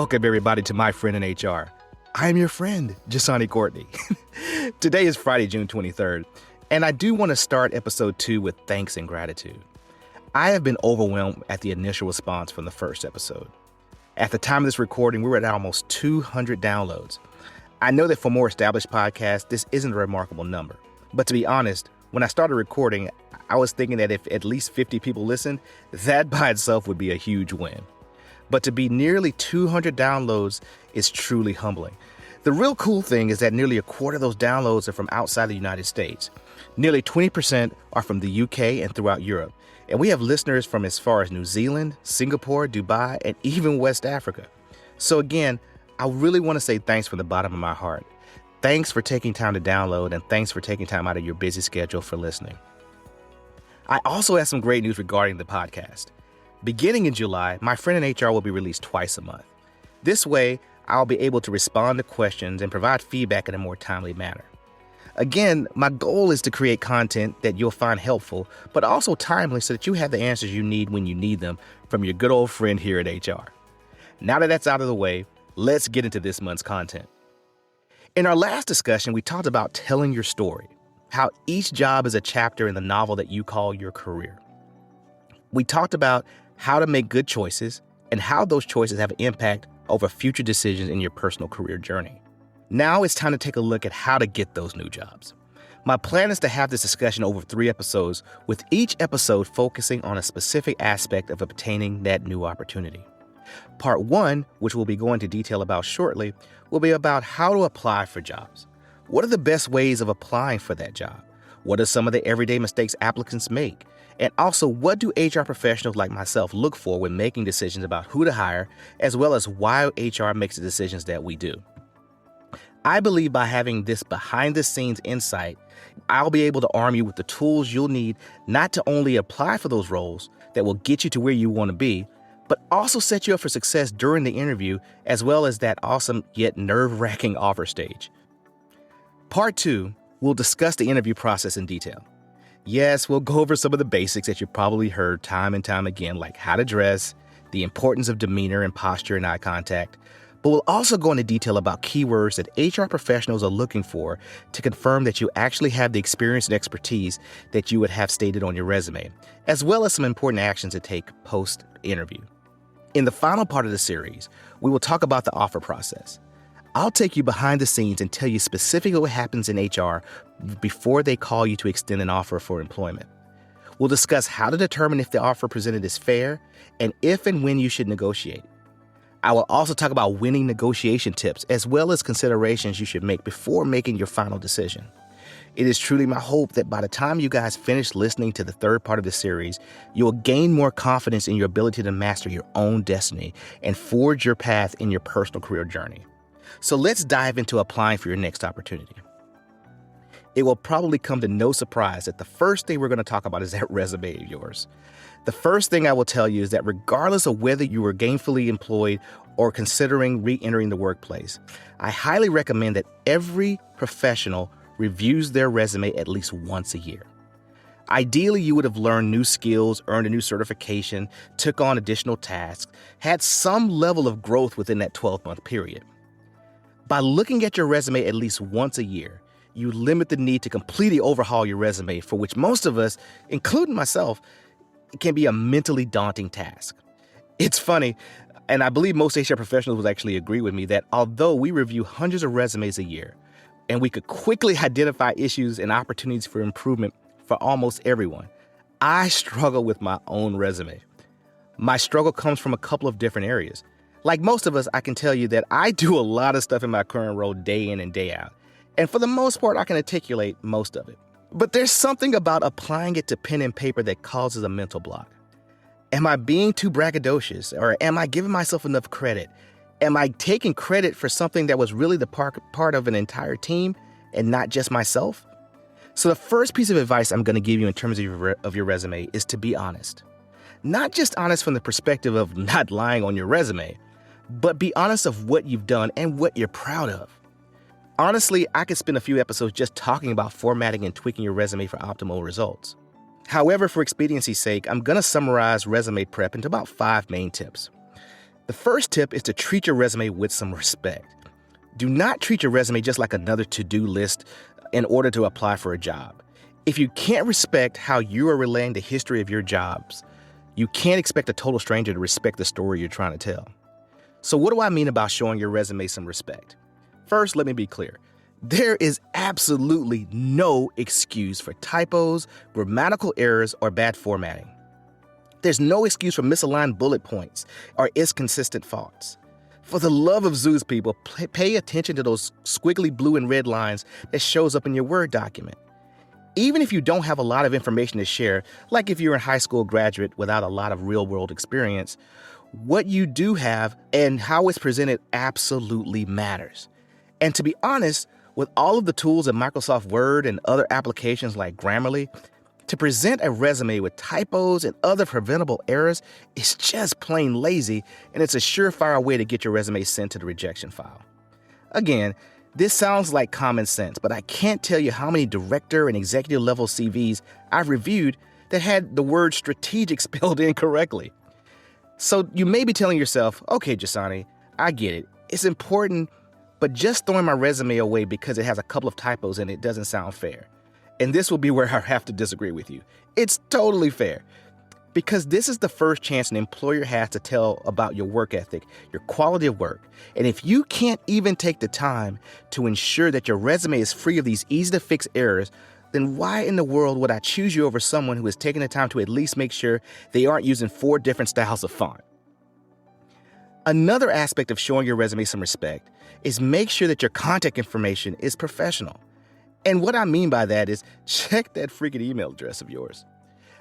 Welcome, everybody, to My Friend in HR. I am your friend, Jasani Courtney. Today is Friday, June 23rd, and I do want to start episode 2 with thanks and gratitude. I have been overwhelmed at the initial response from the first episode. At the time of this recording, we were at almost 200 downloads. I know that for more established podcasts, this isn't a remarkable number. But to be honest, when I started recording, I was thinking that if at least 50 people listened, that by itself would be a huge win. But to be nearly 200 downloads is truly humbling. The real cool thing is that nearly a quarter of those downloads are from outside the United States. Nearly 20% are from the UK and throughout Europe. And we have listeners from as far as New Zealand, Singapore, Dubai, and even West Africa. So again, I really want to say thanks from the bottom of my heart. Thanks for taking time to download, and thanks for taking time out of your busy schedule for listening. I also have some great news regarding the podcast. Beginning in July, My Friend in HR will be released twice a month. This way, I'll be able to respond to questions and provide feedback in a more timely manner. Again, my goal is to create content that you'll find helpful, but also timely so that you have the answers you need when you need them from your good old friend here at HR. Now that that's out of the way, let's get into this month's content. In our last discussion, we talked about telling your story, how each job is a chapter in the novel that you call your career. We talked about how to make good choices and how those choices have an impact over future decisions in your personal career journey. Now it's time to take a look at how to get those new jobs. My plan is to have this discussion over 3 episodes, with each episode focusing on a specific aspect of obtaining that new opportunity. Part 1, which we'll be going into detail about shortly, will be about how to apply for jobs. What are the best ways of applying for that job? What are some of the everyday mistakes applicants make? And also, what do HR professionals like myself look for when making decisions about who to hire, as well as why HR makes the decisions that we do? I believe by having this behind-the-scenes insight, I'll be able to arm you with the tools you'll need not to only apply for those roles that will get you to where you want to be, but also set you up for success during the interview, as well as that awesome yet nerve-wracking offer stage. Part 2, we'll discuss the interview process in detail. Yes, we'll go over some of the basics that you've probably heard time and time again, like how to dress, the importance of demeanor and posture and eye contact, but we'll also go into detail about keywords that HR professionals are looking for to confirm that you actually have the experience and expertise that you would have stated on your resume, as well as some important actions to take post-interview. In the final part of the series, we will talk about the offer process. I'll take you behind the scenes and tell you specifically what happens in HR before they call you to extend an offer for employment. We'll discuss how to determine if the offer presented is fair and if and when you should negotiate. I will also talk about winning negotiation tips, as well as considerations you should make before making your final decision. It is truly my hope that by the time you guys finish listening to the third part of the series, you will gain more confidence in your ability to master your own destiny and forge your path in your personal career journey. So let's dive into applying for your next opportunity. It will probably come to no surprise that the first thing we're going to talk about is that resume of yours. The first thing I will tell you is that regardless of whether you were gainfully employed or considering re-entering the workplace, I highly recommend that every professional reviews their resume at least once a year. Ideally, you would have learned new skills, earned a new certification, took on additional tasks, had some level of growth within that 12-month period. By looking at your resume at least once a year, you limit the need to completely overhaul your resume, for which most of us, including myself, it can be a mentally daunting task. It's funny, and I believe most HR professionals would actually agree with me that although we review hundreds of resumes a year, and we could quickly identify issues and opportunities for improvement for almost everyone, I struggle with my own resume. My struggle comes from a couple of different areas. Like most of us, I can tell you that I do a lot of stuff in my current role day in and day out. And for the most part, I can articulate most of it. But there's something about applying it to pen and paper that causes a mental block. Am I being too braggadocious, or am I giving myself enough credit? Am I taking credit for something that was really the part of an entire team and not just myself? So the first piece of advice I'm going to give you in terms of your resume is to be honest. Not just honest from the perspective of not lying on your resume, but be honest of what you've done and what you're proud of. Honestly, I could spend a few episodes just talking about formatting and tweaking your resume for optimal results. However, for expediency's sake, I'm going to summarize resume prep into about 5 main tips. The first tip is to treat your resume with some respect. Do not treat your resume just like another to-do list in order to apply for a job. If you can't respect how you are relaying the history of your jobs, you can't expect a total stranger to respect the story you're trying to tell. So what do I mean about showing your resume some respect? First, let me be clear. There is absolutely no excuse for typos, grammatical errors, or bad formatting. There's no excuse for misaligned bullet points or inconsistent thoughts. For the love of Zeus, people, pay attention to those squiggly blue and red lines that shows up in your Word document. Even if you don't have a lot of information to share, like if you're a high school graduate without a lot of real-world experience, what you do have and how it's presented absolutely matters. And to be honest, with all of the tools in Microsoft Word and other applications like Grammarly, to present a resume with typos and other preventable errors is just plain lazy, and it's a surefire way to get your resume sent to the rejection file. Again, this sounds like common sense, but I can't tell you how many director and executive level CVs I've reviewed that had the word strategic spelled incorrectly. So you may be telling yourself, okay, Jasani, I get it. It's important, but just throwing my resume away because it has a couple of typos in it doesn't sound fair. And this will be where I have to disagree with you. It's totally fair, because this is the first chance an employer has to tell about your work ethic, your quality of work. And if you can't even take the time to ensure that your resume is free of these easy-to-fix errors, then why in the world would I choose you over someone who is taking the time to at least make sure they aren't using 4 different styles of font? Another aspect of showing your resume some respect is make sure that your contact information is professional. And what I mean by that is check that freaking email address of yours.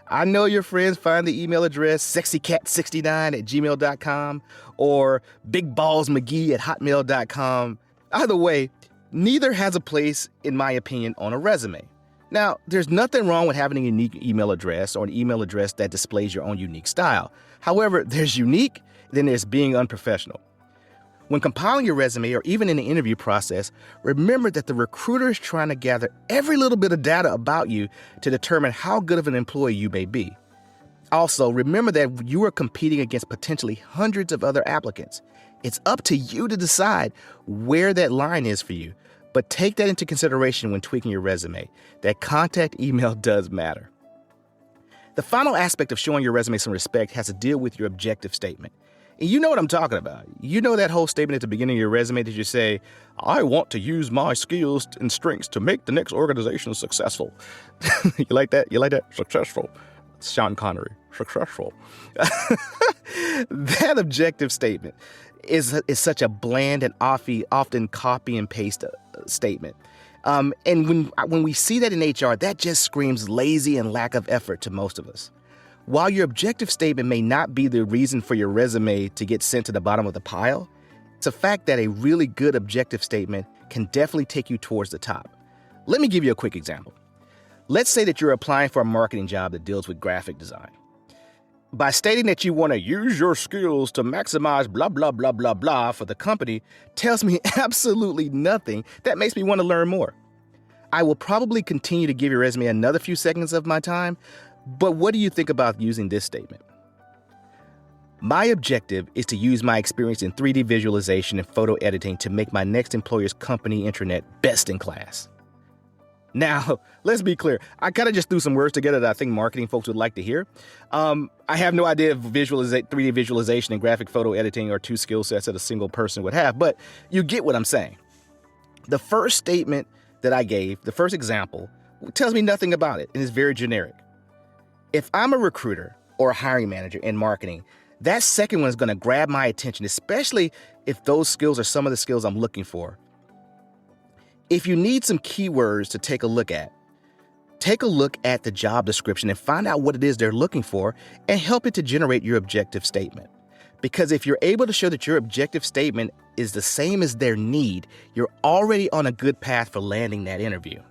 I know your friends find the email address sexycat69@gmail.com or bigballsmcgee@hotmail.com. Either way, neither has a place, in my opinion, on a resume. Now, there's nothing wrong with having a unique email address or an email address that displays your own unique style. However, there's unique, then there's being unprofessional. When compiling your resume or even in the interview process, remember that the recruiter is trying to gather every little bit of data about you to determine how good of an employee you may be. Also, remember that you are competing against potentially hundreds of other applicants. It's up to you to decide where that line is for you, but take that into consideration when tweaking your resume. That contact email does matter. The final aspect of showing your resume some respect has to deal with your objective statement. And you know what I'm talking about. You know that whole statement at the beginning of your resume that you say, I want to use my skills and strengths to make the next organization successful. You like that? You like that? Successful. Sean Connery. Successful. That objective statement is such a bland and often copy and paste statement. And when we see that in HR, that just screams lazy and lack of effort to most of us. While your objective statement may not be the reason for your resume to get sent to the bottom of the pile, it's a fact that a really good objective statement can definitely take you towards the top. Let me give you a quick example. Let's say that you're applying for a marketing job that deals with graphic design. By stating that you want to use your skills to maximize blah, blah, blah, blah, blah for the company tells me absolutely nothing that makes me want to learn more. I will probably continue to give your resume another few seconds of my time, but what do you think about using this statement? My objective is to use my experience in 3D visualization and photo editing to make my next employer's company intranet best in class. Now, let's be clear. I kind of just threw some words together that I think marketing folks would like to hear. I have no idea if 3D visualization and graphic photo editing are 2 skill sets that a single person would have, but you get what I'm saying. The first statement that I gave, the first example, tells me nothing about it and is very generic. If I'm a recruiter or a hiring manager in marketing, that second one is going to grab my attention, especially if those skills are some of the skills I'm looking for. If you need some keywords to take a look at the job description and find out what it is they're looking for and help it to generate your objective statement. Because if you're able to show that your objective statement is the same as their need, you're already on a good path for landing that interview.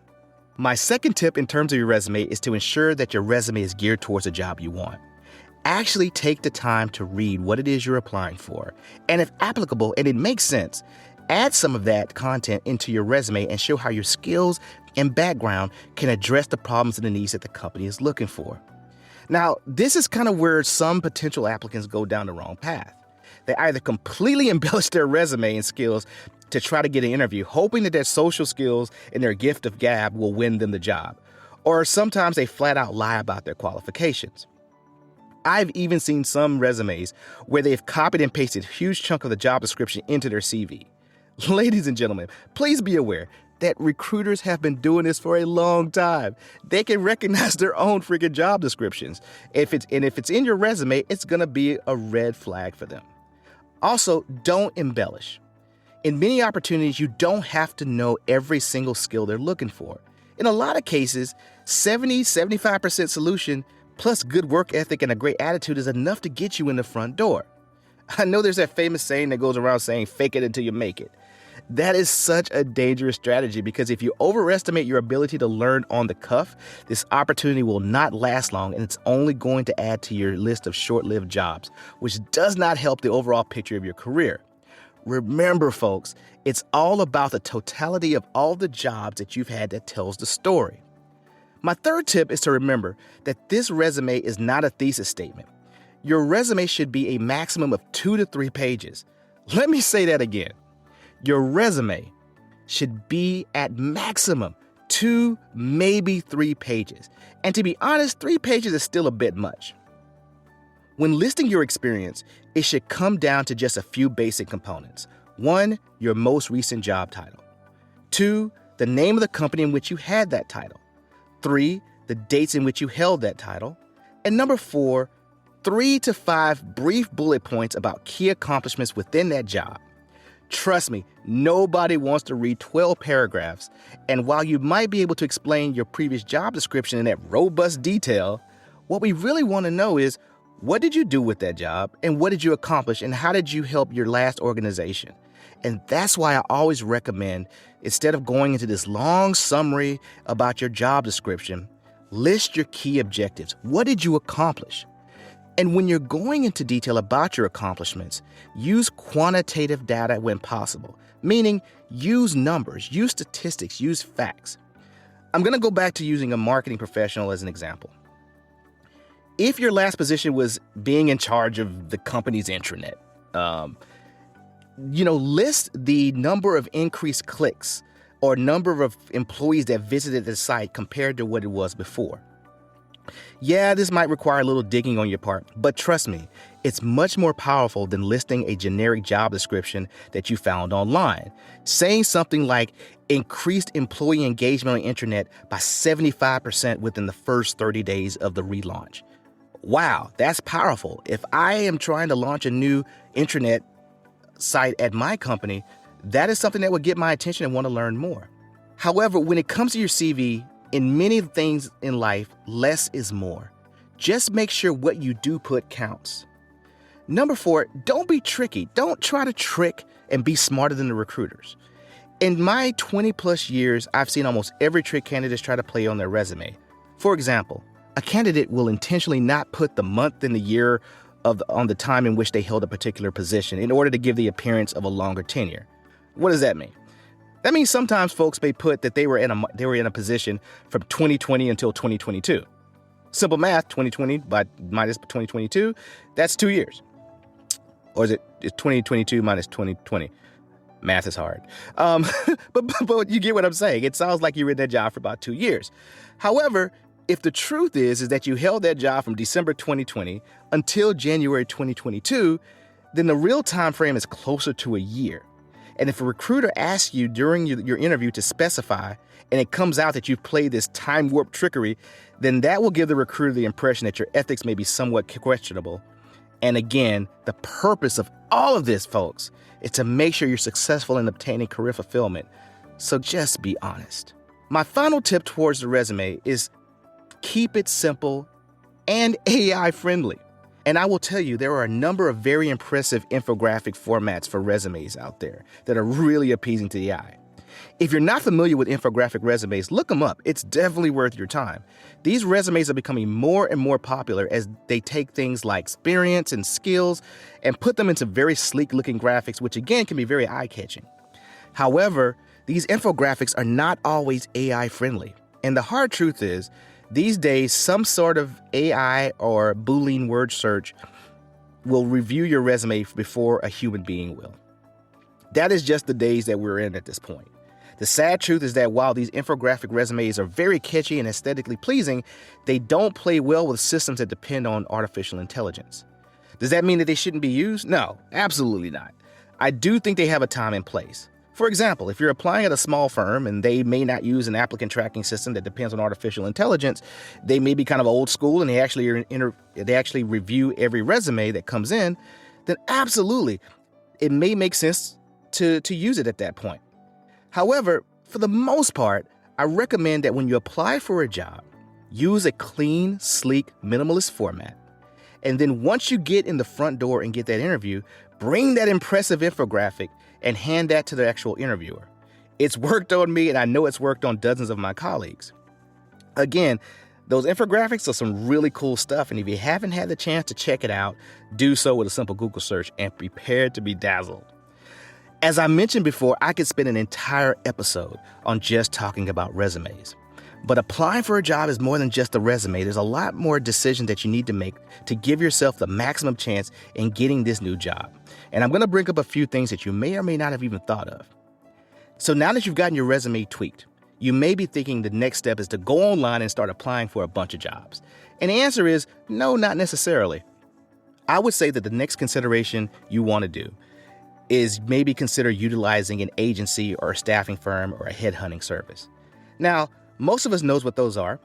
My second tip in terms of your resume is to ensure that your resume is geared towards a job you want. Actually take the time to read what it is you're applying for, and if applicable and it makes sense, add some of that content into your resume and show how your skills and background can address the problems and the needs that the company is looking for. Now, this is kind of where some potential applicants go down the wrong path. They either completely embellish their resume and skills to try to get an interview, hoping that their social skills and their gift of gab will win them the job. Or sometimes they flat out lie about their qualifications. I've even seen some resumes where they've copied and pasted a huge chunk of the job description into their CV. Ladies and gentlemen, please be aware that recruiters have been doing this for a long time. They can recognize their own freaking job descriptions. If it's in your resume, it's gonna be a red flag for them. Also, don't embellish. In many opportunities, you don't have to know every single skill they're looking for. In a lot of cases, 75% solution plus good work ethic and a great attitude is enough to get you in the front door. I know there's that famous saying that goes around saying, fake it until you make it. That is such a dangerous strategy because if you overestimate your ability to learn on the cuff, this opportunity will not last long and it's only going to add to your list of short-lived jobs, which does not help the overall picture of your career. Remember, folks, it's all about the totality of all the jobs that you've had that tells the story. My third tip is to remember that this resume is not a thesis statement. Your resume should be a maximum of 2 to 3 pages. Let me say that again. Your resume should be at maximum 2, maybe 3 pages. And to be honest, 3 pages is still a bit much. When listing your experience, it should come down to just a few basic components. 1, your most recent job title. 2, the name of the company in which you had that title. 3, the dates in which you held that title. And number 4, 3 to 5 brief bullet points about key accomplishments within that job. Trust me, nobody wants to read 12 paragraphs. And while you might be able to explain your previous job description in that robust detail, what we really want to know is, what did you do with that job and what did you accomplish and how did you help your last organization? And that's why I always recommend, instead of going into this long summary about your job description, list your key objectives. What did you accomplish? And when you're going into detail about your accomplishments, use quantitative data when possible, meaning use numbers, use statistics, use facts. I'm going to go back to using a marketing professional as an example. If your last position was being in charge of the company's intranet, list the number of increased clicks or number of employees that visited the site compared to what it was before. Yeah, this might require a little digging on your part, but trust me, it's much more powerful than listing a generic job description that you found online. Saying something like increased employee engagement on the internet by 75% within the first 30 days of the relaunch. Wow, that's powerful. If I am trying to launch a new intranet site at my company, that is something that would get my attention and want to learn more. However, when it comes to your CV, in many things in life, less is more. Just make sure what you do put counts. Number 4, don't be tricky. Don't try to trick and be smarter than the recruiters. In my 20 plus years, I've seen almost every trick candidates try to play on their resume. For example, a candidate will intentionally not put the month and the year on the time in which they held a particular position in order to give the appearance of a longer tenure. What does that mean? That means sometimes folks may put that they were in a position from 2020 until 2022. Simple math, 2020 minus 2022, that's 2 years. Or is it 2022 minus 2020? Math is hard. But you get what I'm saying. It sounds like you were in that job for about 2 years. However, if the truth is that you held that job from December 2020 until January 2022, then the real time frame is closer to a year. And if a recruiter asks you during your interview to specify, and it comes out that you've played this time warp trickery, then that will give the recruiter the impression that your ethics may be somewhat questionable. And again, the purpose of all of this, folks, is to make sure you're successful in obtaining career fulfillment. So just be honest. My final tip towards the resume is keep it simple and AI friendly. And I will tell you, there are a number of very impressive infographic formats for resumes out there that are really appeasing to the eye. If you're not familiar with infographic resumes, look them up. It's definitely worth your time. These resumes are becoming more and more popular as they take things like experience and skills and put them into very sleek looking graphics, which again can be very eye-catching. However, these infographics are not always AI friendly. And the hard truth is, these days, some sort of AI or Boolean word search will review your resume before a human being will. That is just the days that we're in at this point. The sad truth is that while these infographic resumes are very catchy and aesthetically pleasing, they don't play well with systems that depend on artificial intelligence. Does that mean that they shouldn't be used? No, absolutely not. I do think they have a time and place. For example, if you're applying at a small firm and they may not use an applicant tracking system that depends on artificial intelligence, they may be kind of old school and they actually review every resume that comes in, then absolutely, it may make sense to use it at that point. However, for the most part, I recommend that when you apply for a job, use a clean, sleek, minimalist format. And then once you get in the front door and get that interview, bring that impressive infographic and hand that to the actual interviewer. It's worked on me, and I know it's worked on dozens of my colleagues. Again, those infographics are some really cool stuff, and if you haven't had the chance to check it out, do so with a simple Google search and prepare to be dazzled. As I mentioned before, I could spend an entire episode on just talking about resumes. But applying for a job is more than just a resume. There's a lot more decisions that you need to make to give yourself the maximum chance in getting this new job. And I'm going to bring up a few things that you may or may not have even thought of. So now that you've gotten your resume tweaked, you may be thinking the next step is to go online and start applying for a bunch of jobs. And the answer is no, not necessarily. I would say that the next consideration you want to do is maybe consider utilizing an agency or a staffing firm or a headhunting service. Now, most of us knows what those are.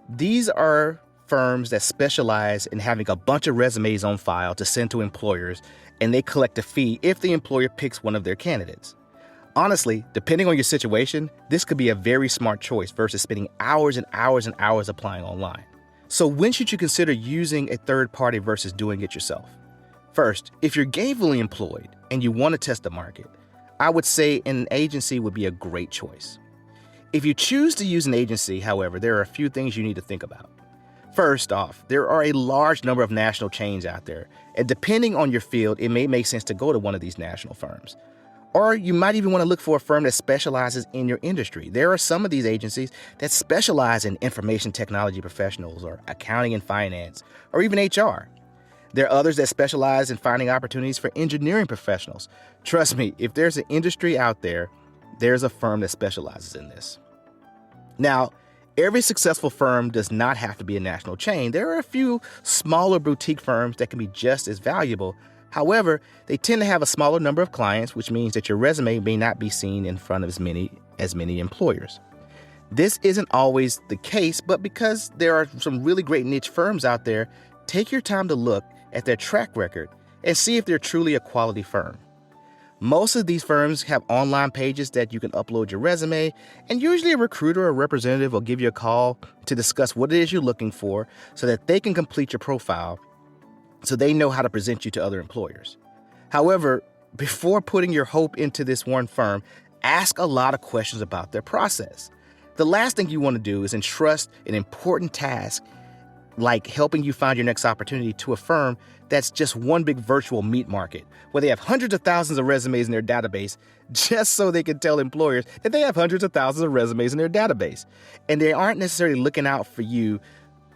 These are firms that specialize in having a bunch of resumes on file to send to employers, and they collect a fee if the employer picks one of their candidates. Honestly, depending on your situation, this could be a very smart choice versus spending hours and hours and hours applying online. So when should you consider using a third party versus doing it yourself? First, if you're gainfully employed and you want to test the market, I would say an agency would be a great choice. If you choose to use an agency, however, there are a few things you need to think about. First off, there are a large number of national chains out there, and depending on your field, it may make sense to go to one of these national firms. Or you might even want to look for a firm that specializes in your industry. There are some of these agencies that specialize in information technology professionals or accounting and finance, or even HR. There are others that specialize in finding opportunities for engineering professionals. Trust me, if there's an industry out there, there's a firm that specializes in this. Now, every successful firm does not have to be a national chain. There are a few smaller boutique firms that can be just as valuable. However, they tend to have a smaller number of clients, which means that your resume may not be seen in front of as many employers. This isn't always the case, but because there are some really great niche firms out there, take your time to look at their track record and see if they're truly a quality firm. Most of these firms have online pages that you can upload your resume, and usually a recruiter or representative will give you a call to discuss what it is you're looking for so that they can complete your profile so they know how to present you to other employers. However, before putting your hope into this one firm, ask a lot of questions about their process. The last thing you want to do is entrust an important task like helping you find your next opportunity to a firm that's just one big virtual meat market, where they have hundreds of thousands of resumes in their database just so they can tell employers that they have hundreds of thousands of resumes in their database. And they aren't necessarily looking out for you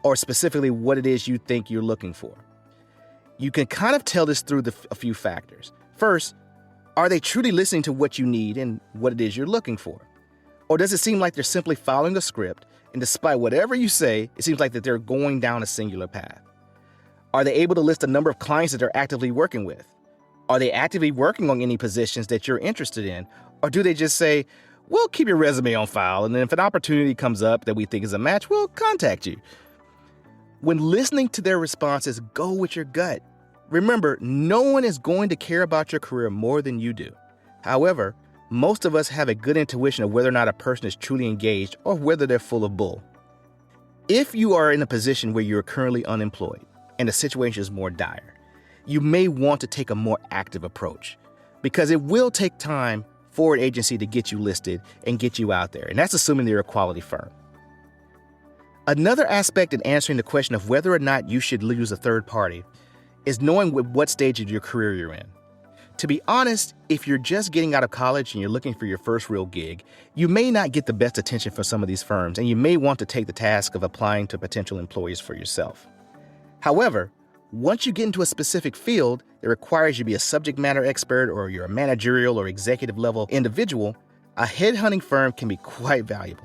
or specifically what it is you think you're looking for. You can kind of tell this through a few factors. First, are they truly listening to what you need and what it is you're looking for? Or does it seem like they're simply following a script, and despite whatever you say, it seems like that they're going down a singular path? Are they able to list a number of clients that they're actively working with? Are they actively working on any positions that you're interested in? Or do they just say, we'll keep your resume on file, and then if an opportunity comes up that we think is a match, we'll contact you? When listening to their responses, go with your gut. Remember, no one is going to care about your career more than you do. However, most of us have a good intuition of whether or not a person is truly engaged or whether they're full of bull. If you are in a position where you're currently unemployed and the situation is more dire, you may want to take a more active approach because it will take time for an agency to get you listed and get you out there. And that's assuming they're a quality firm. Another aspect in answering the question of whether or not you should use a third party is knowing what stage of your career you're in. To be honest, if you're just getting out of college and you're looking for your first real gig, you may not get the best attention from some of these firms, and you may want to take the task of applying to potential employees for yourself. However, Once you get into a specific field that requires you to be a subject matter expert or you're a managerial or executive level individual, a headhunting firm can be quite valuable.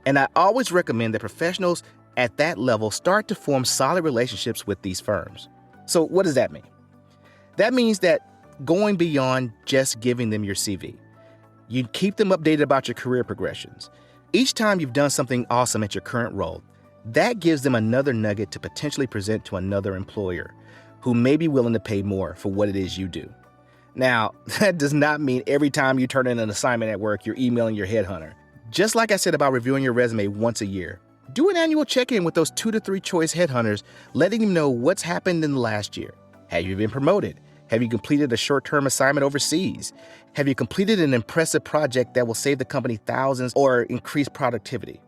And I always recommend that professionals at that level start to form solid relationships with these firms. So what does that mean? That means that going beyond just giving them your CV. You keep them updated about your career progressions. Each time you've done something awesome at your current role, that gives them another nugget to potentially present to another employer who may be willing to pay more for what it is you do. Now, that does not mean every time you turn in an assignment at work, you're emailing your headhunter. Just like I said about reviewing your resume once a year, do an annual check-in with those 2 to 3 choice headhunters, letting them know what's happened in the last year. Have you been promoted? Have you completed a short-term assignment overseas? Have you completed an impressive project that will save the company thousands or increase productivity?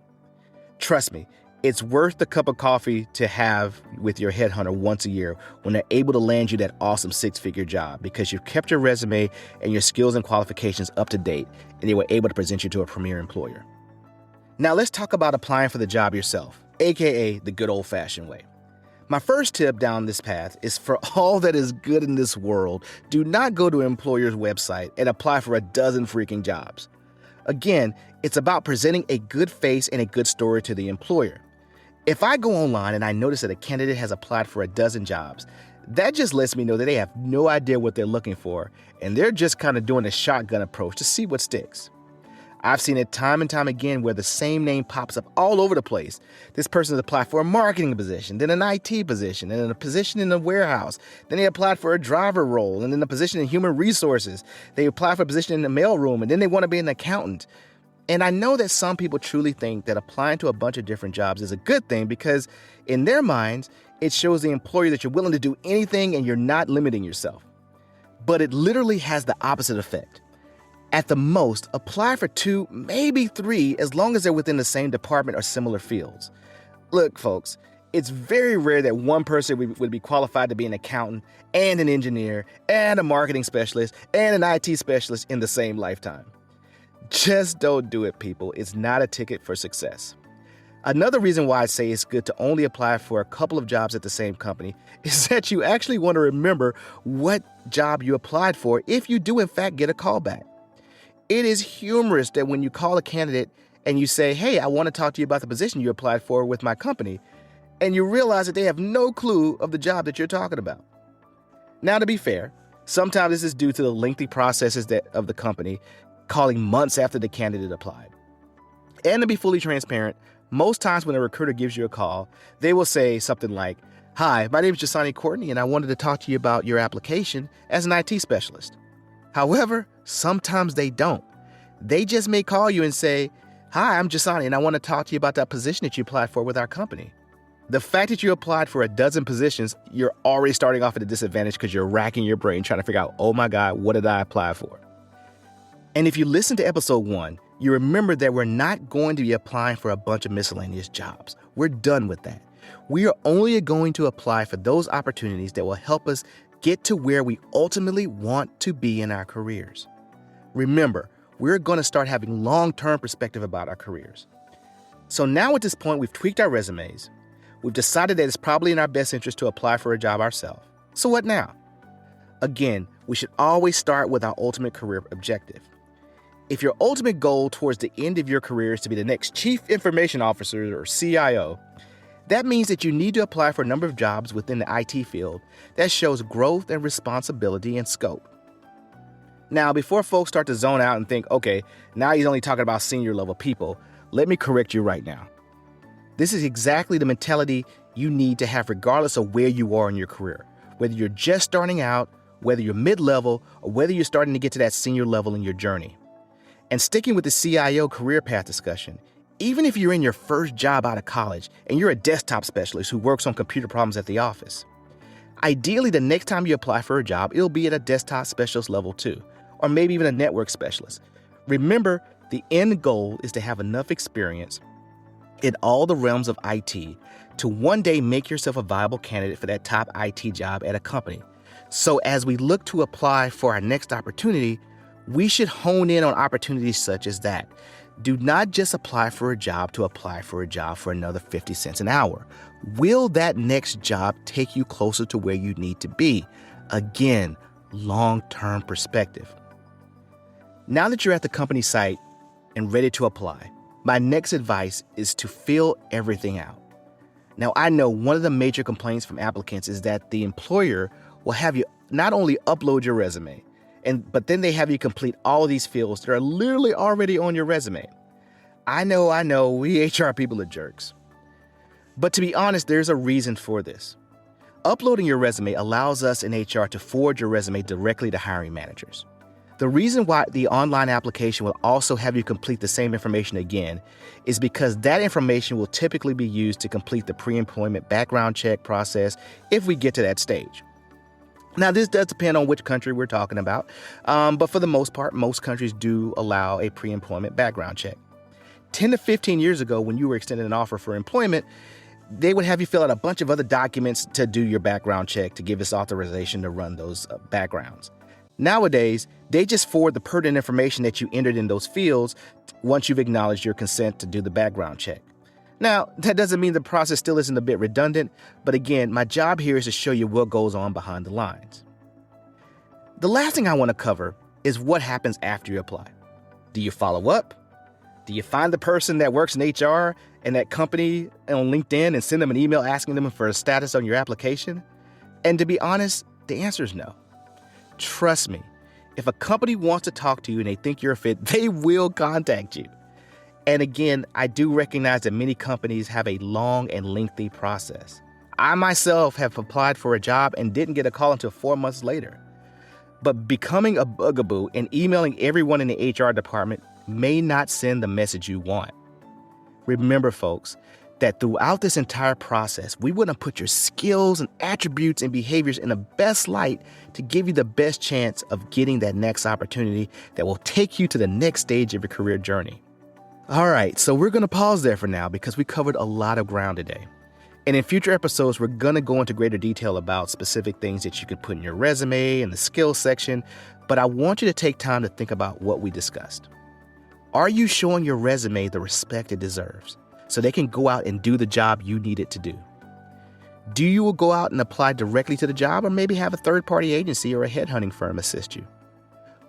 Trust me, it's worth the cup of coffee to have with your headhunter once a year when they're able to land you that awesome 6-figure job because you've kept your resume and your skills and qualifications up to date and they were able to present you to a premier employer. Now let's talk about applying for the job yourself, aka the good old-fashioned way. My first tip down this path is for all that is good in this world, do not go to an employer's website and apply for a dozen freaking jobs. Again, it's about presenting a good face and a good story to the employer. If I go online and I notice that a candidate has applied for a dozen jobs, that just lets me know that they have no idea what they're looking for, and they're just kind of doing a shotgun approach to see what sticks. I've seen it time and time again where the same name pops up all over the place. This person has applied for a marketing position, then an IT position, and then a position in the warehouse. Then they applied for a driver role, and then a position in human resources. They applied for a position in the mailroom, and then they want to be an accountant. And I know that some people truly think that applying to a bunch of different jobs is a good thing because in their minds, it shows the employer that you're willing to do anything and you're not limiting yourself. But it literally has the opposite effect. At the most, apply for 2, maybe 3, as long as they're within the same department or similar fields. Look, folks, it's very rare that one person would be qualified to be an accountant and an engineer and a marketing specialist and an IT specialist in the same lifetime. Just don't do it, people. It's not a ticket for success. Another reason why I say it's good to only apply for a couple of jobs at the same company is that you actually want to remember what job you applied for if you do in fact get a call back. It is humorous that when you call a candidate and you say, hey, I want to talk to you about the position you applied for with my company, and you realize that they have no clue of the job that you're talking about. Now, to be fair, sometimes this is due to the lengthy processes of the company calling months after the candidate applied. And to be fully transparent, most times when a recruiter gives you a call, they will say something like, hi, my name is Jasani Courtney, and I wanted to talk to you about your application as an IT specialist. However, sometimes they don't. They just may call you and say, hi, I'm Jasani, and I want to talk to you about that position that you applied for with our company. The fact that you applied for a dozen positions, you're already starting off at a disadvantage because you're racking your brain trying to figure out, oh my God, what did I apply for? And if you listen to episode 1, you remember that we're not going to be applying for a bunch of miscellaneous jobs. We're done with that. We are only going to apply for those opportunities that will help us get to where we ultimately want to be in our careers. Remember, we're going to start having long-term perspective about our careers. So now at this point, we've tweaked our resumes. We've decided that it's probably in our best interest to apply for a job ourselves. So what now? Again, we should always start with our ultimate career objective. If your ultimate goal towards the end of your career is to be the next Chief Information Officer or CIO, that means that you need to apply for a number of jobs within the IT field that shows growth and responsibility and scope. Now, before folks start to zone out and think, okay, now he's only talking about senior level people, let me correct you right now. This is exactly the mentality you need to have regardless of where you are in your career, whether you're just starting out, whether you're mid-level, or whether you're starting to get to that senior level in your journey. And sticking with the CIO career path discussion, even if you're in your first job out of college and you're a desktop specialist who works on computer problems at the office, ideally the next time you apply for a job, it'll be at a desktop specialist level 2, or maybe even a network specialist. Remember, the end goal is to have enough experience in all the realms of IT to one day make yourself a viable candidate for that top IT job at a company. So as we look to apply for our next opportunity, we should hone in on opportunities such as that Do not just apply for a job to apply for a job for another 50 cents an hour. Will that next job take you closer to where you need to be? Again, long-term perspective. Now that you're at the company site and ready to apply, my next advice is to fill everything out. Now, I know one of the major complaints from applicants is that the employer will have you not only upload your resume, but then they have you complete all of these fields that are literally already on your resume. I know, we HR people are jerks. But to be honest, there's a reason for this. Uploading your resume allows us in HR to forward your resume directly to hiring managers. The reason why the online application will also have you complete the same information again is because that information will typically be used to complete the pre-employment background check process if we get to that stage. Now, this does depend on which country we're talking about, but for the most part, most countries do allow a pre-employment background check. 10 to 15 years ago, when you were extended an offer for employment, they would have you fill out a bunch of other documents to do your background check to give us authorization to run those backgrounds. Nowadays, they just forward the pertinent information that you entered in those fields once you've acknowledged your consent to do the background check. Now, that doesn't mean the process still isn't a bit redundant, but again, my job here is to show you what goes on behind the lines. The last thing I want to cover is what happens after you apply. Do you follow up? Do you find the person that works in HR and that company on LinkedIn and send them an email asking them for a status on your application? And to be honest, the answer is no. Trust me, if a company wants to talk to you and they think you're a fit, they will contact you. And again, I do recognize that many companies have a long and lengthy process. I myself have applied for a job and didn't get a call until 4 months later. But becoming a bugaboo and emailing everyone in the HR department may not send the message you want. Remember, folks, that throughout this entire process, we want to put your skills and attributes and behaviors in the best light to give you the best chance of getting that next opportunity that will take you to the next stage of your career journey. All right, so we're going to pause there for now because we covered a lot of ground today. And in future episodes, we're going to go into greater detail about specific things that you could put in your resume and the skills section, but I want you to take time to think about what we discussed. Are you showing your resume the respect it deserves so they can go out and do the job you need it to do? Do you go out and apply directly to the job or maybe have a third-party agency or a headhunting firm assist you?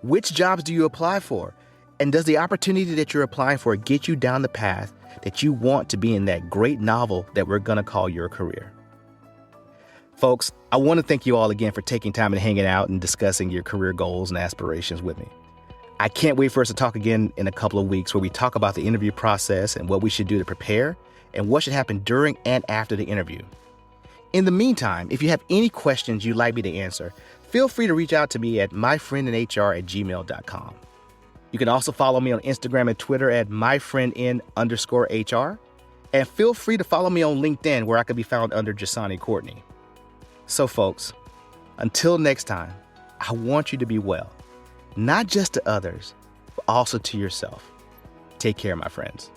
Which jobs do you apply for? And does the opportunity that you're applying for get you down the path that you want to be in that great novel that we're going to call your career? Folks, I want to thank you all again for taking time and hanging out and discussing your career goals and aspirations with me. I can't wait for us to talk again in a couple of weeks where we talk about the interview process and what we should do to prepare and what should happen during and after the interview. In the meantime, if you have any questions you'd like me to answer, feel free to reach out to me at myfriendinhr@gmail.com. You can also follow me on Instagram and Twitter at myfriendin_HR. And feel free to follow me on LinkedIn where I can be found under Jasani Courtney. So folks, until next time, I want you to be well, not just to others, but also to yourself. Take care, my friends.